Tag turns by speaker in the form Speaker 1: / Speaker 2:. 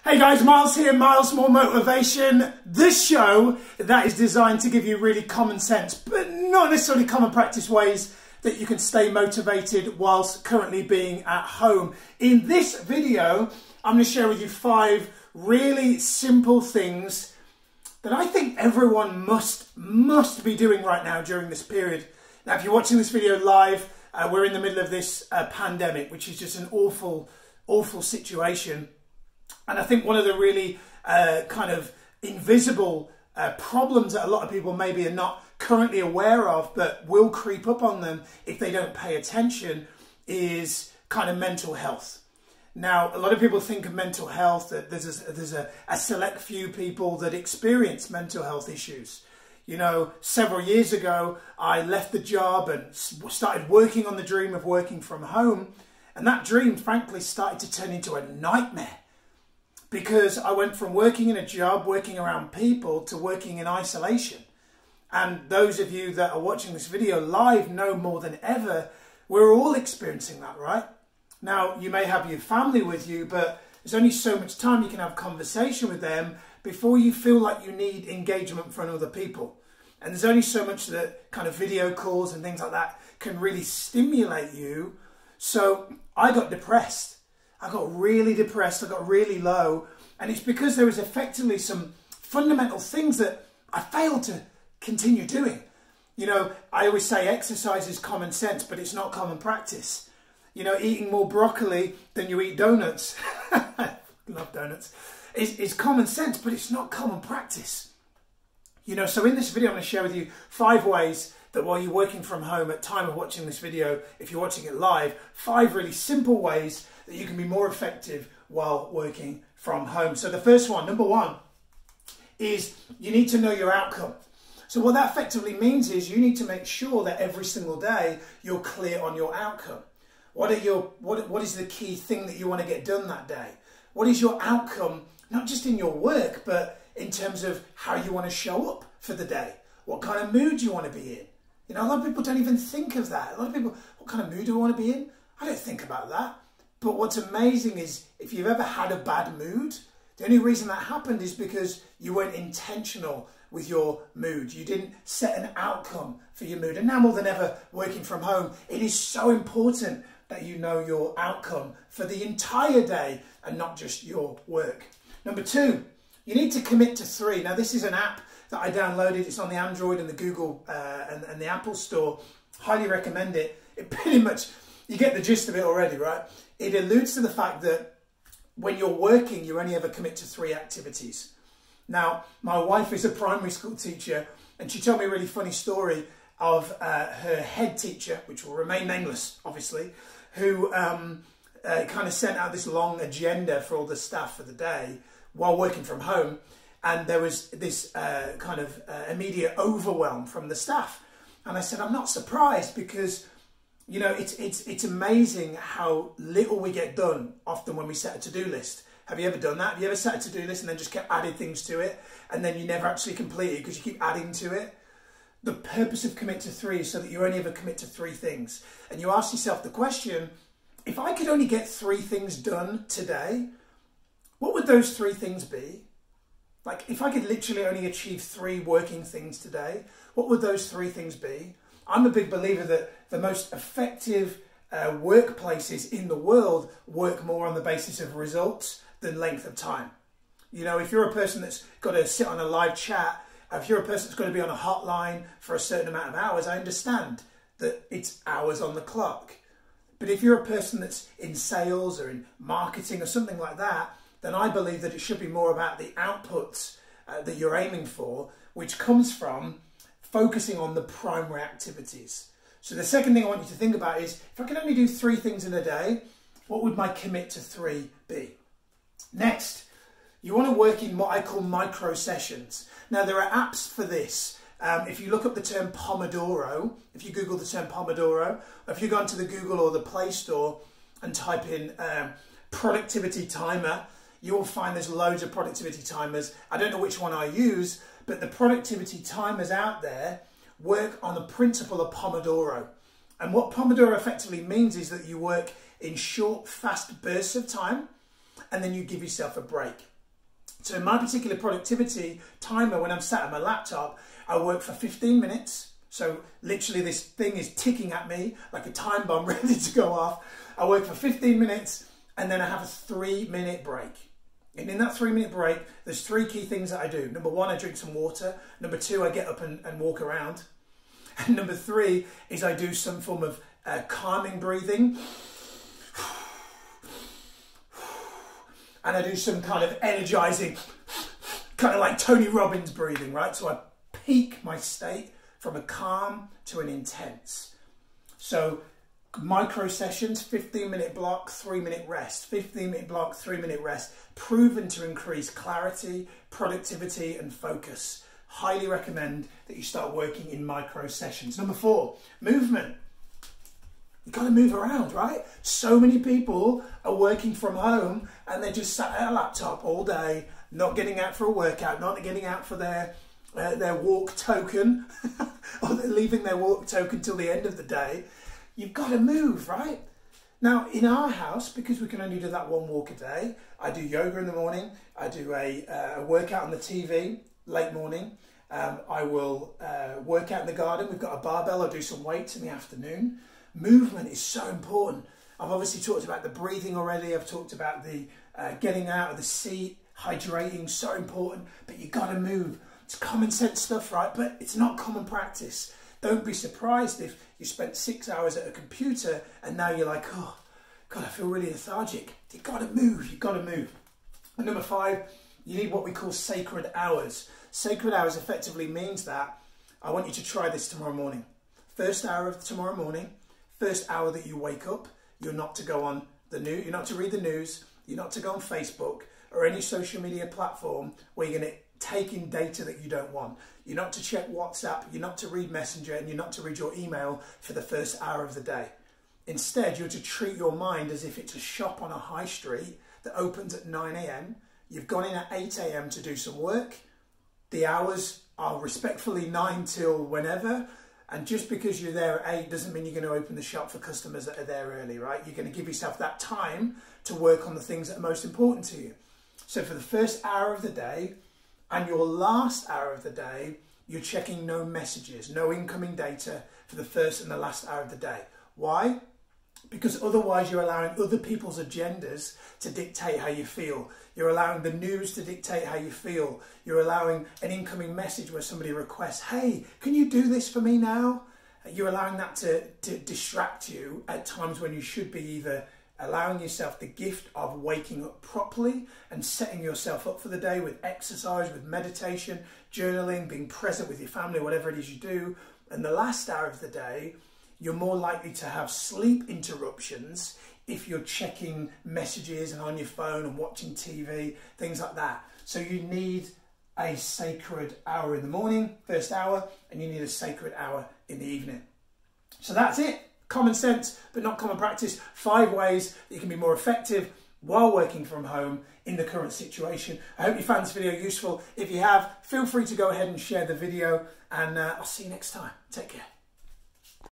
Speaker 1: Hey guys, Miles here, Miles More Motivation. This show that is designed to give you really common sense, but not necessarily common practice ways that you can stay motivated whilst currently being at home. In this video, I'm going to share with you 5 really simple things that I think everyone must be doing right now during this period. Now, if you're watching this video live, we're in the middle of this pandemic, which is just an awful situation. And I think one of the really kind of invisible problems that a lot of people maybe are not currently aware of, but will creep up on them if they don't pay attention, is kind of mental health. Now, a lot of people think of mental health that there's a select few people that experience mental health issues. You know, several years ago, I left the job and started working on the dream of working from home. And that dream, frankly, started to turn into a nightmare. Because I went from working in a job, working around people, to working in isolation. And those of you that are watching this video live know more than ever, we're all experiencing that, right? Now, you may have your family with you, but there's only so much time you can have conversation with them before you feel like you need engagement from other people. And there's only so much that kind of video calls and things like that can really stimulate you. So I got depressed. I got really depressed, I got really low, and it's because there was effectively some fundamental things that I failed to continue doing. You know, I always say exercise is common sense, but it's not common practice. You know, eating more broccoli than you eat donuts, love donuts, is common sense, but it's not common practice. You know, so in this video I'm going to share with you 5 ways that while you're working from home at time of watching this video, if you're watching it live, 5 really simple ways that you can be more effective while working from home. So the first one, number 1, is you need to know your outcome. So what that effectively means is you need to make sure that every single day you're clear on your outcome. What is the key thing that you want to get done that day? What is your outcome, not just in your work, but in terms of how you want to show up for the day? What kind of mood you want to be in? You know, a lot of people don't even think of that. A lot of people, what kind of mood do I want to be in? I don't think about that. But what's amazing is if you've ever had a bad mood, the only reason that happened is because you weren't intentional with your mood. You didn't set an outcome for your mood. And now more than ever, working from home, it is so important that you know your outcome for the entire day and not just your work. Number 2, you need to commit to 3. Now, this is an app that I downloaded. It's on the Android and the Google and the Apple Store. Highly recommend it. It pretty much, you get the gist of it already, right? It alludes to the fact that when you're working, you only ever commit to 3 activities. Now, my wife is a primary school teacher, and she told me a really funny story of her head teacher, which will remain nameless, obviously, who kind of sent out this long agenda for all the staff for the day while working from home. And there was this kind of immediate overwhelm from the staff. And I said, I'm not surprised because, you know, it's amazing how little we get done often when we set a to-do list. Have you ever done that? Have you ever set a to-do list and then just kept adding things to it and then you never actually complete it because you keep adding to it? The purpose of commit to 3 is so that you only ever commit to 3 things. And you ask yourself the question, if I could only get 3 things done today, what would those 3 things be? Like, if I could literally only achieve 3 working things today, what would those 3 things be? I'm a big believer that the most effective workplaces in the world work more on the basis of results than length of time. You know, if you're a person that's got to sit on a live chat, if you're a person that's got to be on a hotline for a certain amount of hours, I understand that it's hours on the clock. But if you're a person that's in sales or in marketing or something like that, then I believe that it should be more about the outputs that you're aiming for, which comes from focusing on the primary activities. So the second thing I want you to think about is, if I can only do 3 things in a day, what would my commit to 3 be? Next, you want to work in what I call micro sessions. Now, there are apps for this. If you look up the term Pomodoro, if you Google the term Pomodoro, or if you go onto the Google or the Play Store and type in productivity timer, you will find there's loads of productivity timers. I don't know which one I use, but the productivity timers out there work on the principle of Pomodoro. And what Pomodoro effectively means is that you work in short, fast bursts of time, and then you give yourself a break. So in my particular productivity timer, when I'm sat at my laptop, I work for 15 minutes. So literally this thing is ticking at me like a time bomb ready to go off. I work for 15 minutes and then I have a 3-minute break. And in that 3-minute break, there's 3 key things that I do. Number 1, I drink some water. Number 2, I get up and walk around. And number 3 is I do some form of calming breathing. And I do some kind of energizing, kind of like Tony Robbins breathing, right? So I peak my state from a calm to an intense. So micro sessions, 15-minute block, 3-minute rest, 15-minute block, 3-minute rest, proven to increase clarity, productivity and focus. Highly recommend that you start working in micro sessions. Number 4, movement. You've got to move around, right? So many people are working from home and they're just sat at a laptop all day, not getting out for a workout, not getting out for their walk token, or they're leaving their walk token till the end of the day. You've got to move, right? Now, in our house, because we can only do that 1 walk a day, I do yoga in the morning, I do a workout on the TV, late morning. I will work out in the garden. We've got a barbell. I'll do some weights in the afternoon. Movement is so important. I've obviously talked about the breathing already. I've talked about the getting out of the seat, hydrating, so important. But you've got to move. It's common sense stuff, right? But it's not common practice. Don't be surprised if you spent 6 hours at a computer and now you're like, oh, God, I feel really lethargic. You've got to move. You've got to move. And number 5, you need what we call sacred hours. Sacred hours effectively means that I want you to try this tomorrow morning. First hour of tomorrow morning, first hour that you wake up, you're not to go on the news, you're not to read the news, you're not to go on Facebook or any social media platform where you're going to take in data that you don't want. You're not to check WhatsApp, you're not to read Messenger, and you're not to read your email for the first hour of the day. Instead, you're to treat your mind as if it's a shop on a high street that opens at 9 AM. You've gone in at 8 AM to do some work. The hours are respectfully 9 till whenever. And just because you're there at 8 doesn't mean you're going to open the shop for customers that are there early, right? You're going to give yourself that time to work on the things that are most important to you. So for the first hour of the day and your last hour of the day, you're checking no messages, no incoming data for the first and the last hour of the day. Why? Because otherwise you're allowing other people's agendas to dictate how you feel. You're allowing the news to dictate how you feel. You're allowing an incoming message where somebody requests, hey, can you do this for me now? You're allowing that to distract you at times when you should be either allowing yourself the gift of waking up properly and setting yourself up for the day with exercise, with meditation, journaling, being present with your family, whatever it is you do. And the last hour of the day, you're more likely to have sleep interruptions if you're checking messages and on your phone and watching TV, things like that. So you need a sacred hour in the morning, first hour, and you need a sacred hour in the evening. So that's it. Common sense, but not common practice. 5 ways that you can be more effective while working from home in the current situation. I hope you found this video useful. If you have, feel free to go ahead and share the video, and I'll see you next time. Take care.